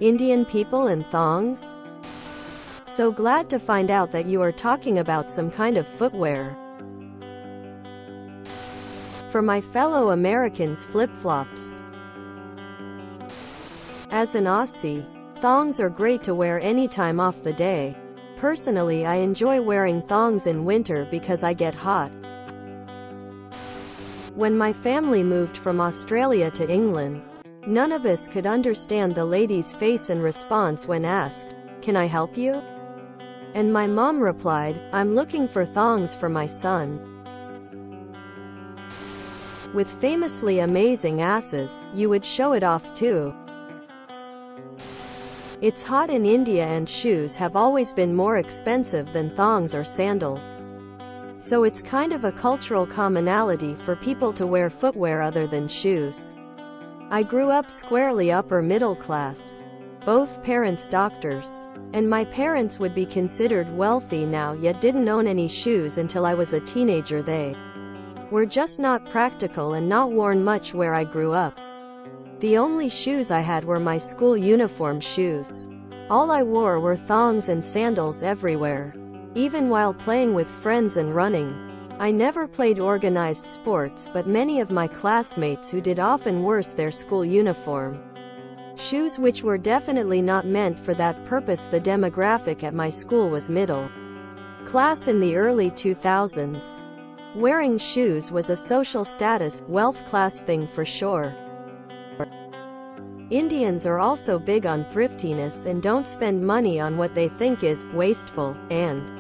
Indian people and thongs? So glad to find out that you are talking about some kind of footwear. For my fellow Americans, flip-flops. As an Aussie, thongs are great to wear any time off the day. Personally, I enjoy wearing thongs in winter because I get hot. When my family moved from Australia to England, none of us could understand the lady's face and response when asked, "Can I help you?" And my mom replied, "I'm looking for thongs for my son." With famously amazing asses, you would show it off too. It's hot in India and shoes have always been more expensive than thongs or sandals. So it's kind of a cultural commonality for people to wear footwear other than shoes. I grew up squarely upper middle class. Both parents doctors. And my parents would be considered wealthy now, yet didn't own any shoes until I was a teenager. They were just not practical and not worn much where I grew up. The only shoes I had were my school uniform shoes. All I wore were thongs and sandals everywhere. Even while playing with friends and running. I never played organized sports, but many of my classmates who did often wore their school uniform shoes, which were definitely not meant for that purpose. The demographic at my school was middle class in the early 2000s. Wearing shoes was a social status, wealth class thing for sure. Indians are also big on thriftiness and don't spend money on what they think is wasteful, and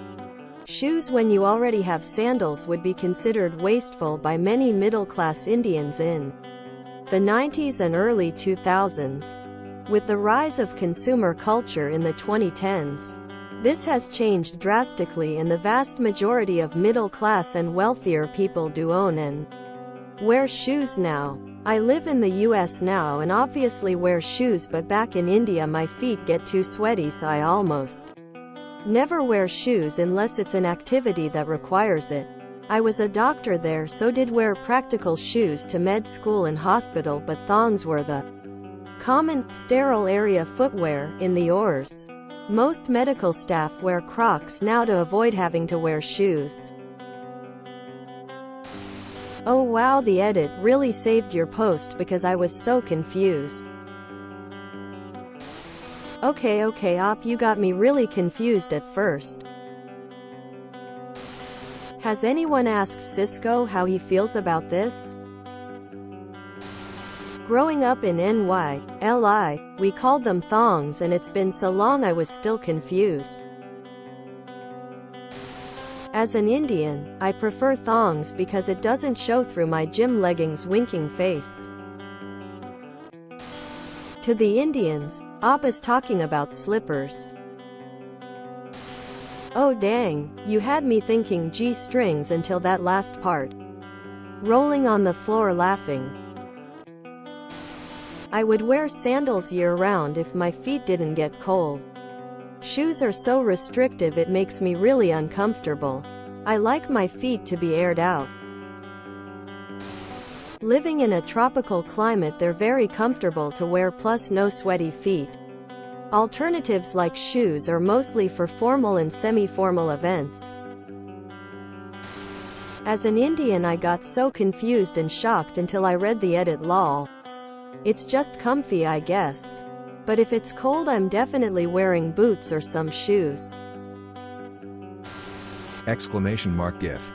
shoes when you already have sandals would be considered wasteful by many middle-class Indians in the 90s and early 2000s. With the rise of consumer culture in the 2010s, this has changed drastically, and the vast majority of middle-class and wealthier people do own and wear shoes now. I live in the US now and obviously wear shoes, but back in India my feet get too sweaty, so I almost never wear shoes unless it's an activity that requires it. I was a doctor there, so did wear practical shoes to med school and hospital, but thongs were the common, sterile area footwear in the ORs. Most medical staff wear Crocs now to avoid having to wear shoes. Oh wow, the edit really saved your post because I was so confused. Okay, op, you got me really confused at first. Has anyone asked Cisco how he feels about this? Growing up in NY, we called them thongs, and it's been so long I was still confused. As an Indian, I prefer thongs because it doesn't show through my gym leggings winking face. To the Indians, Op is talking about slippers. Oh dang, you had me thinking G-strings until that last part. Rolling on the floor laughing. I would wear sandals year-round if my feet didn't get cold. Shoes are so restrictive it makes me really uncomfortable. I like my feet to be aired out. Living in a tropical climate, they're very comfortable to wear, plus no sweaty feet. Alternatives like shoes are mostly for formal and semi-formal events. As an Indian, I got so confused and shocked until I read the edit. Lol. It's just comfy, I guess. But if it's cold, I'm definitely wearing boots or some shoes. Exclamation mark GIF.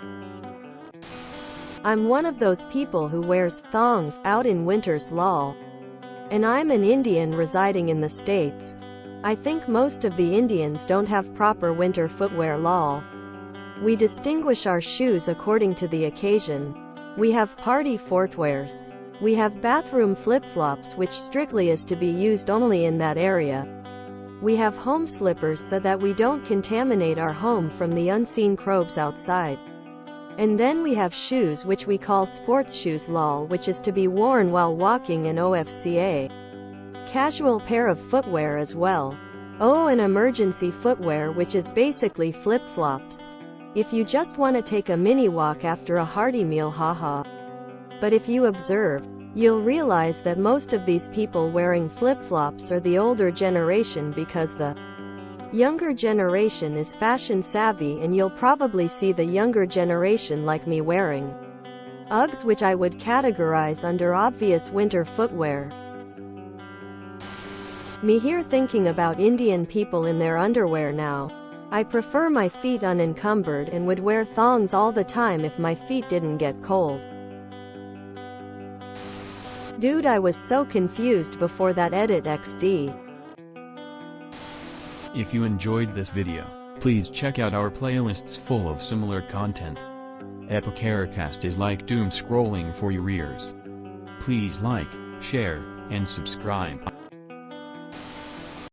I'm one of those people who wears thongs out in winters, lol. And I'm an Indian residing in the States. I think most of the Indians don't have proper winter footwear, lol. We distinguish our shoes according to the occasion. We have party footwears. We have bathroom flip-flops, which strictly is to be used only in that area. We have home slippers so that we don't contaminate our home from the unseen crowds outside. And then we have shoes which we call sports shoes, lol, which is to be worn while walking, and OFCA. Casual pair of footwear as well. Oh, and emergency footwear, which is basically flip-flops. If you just want to take a mini walk after a hearty meal, haha. But if you observe, You'll realize that most of these people wearing flip-flops are the older generation because the younger generation is fashion savvy, and you'll probably see the younger generation like me wearing Uggs, which I would categorize under obvious winter footwear. Me here thinking about Indian people in their underwear now. I prefer my feet unencumbered and would wear thongs all the time if my feet didn't get cold. Dude, I was so confused before that edit XD. If you enjoyed this video, please check out our playlists full of similar content. TooAfraidToAsk is like doom scrolling for your ears. Please like, share, and subscribe.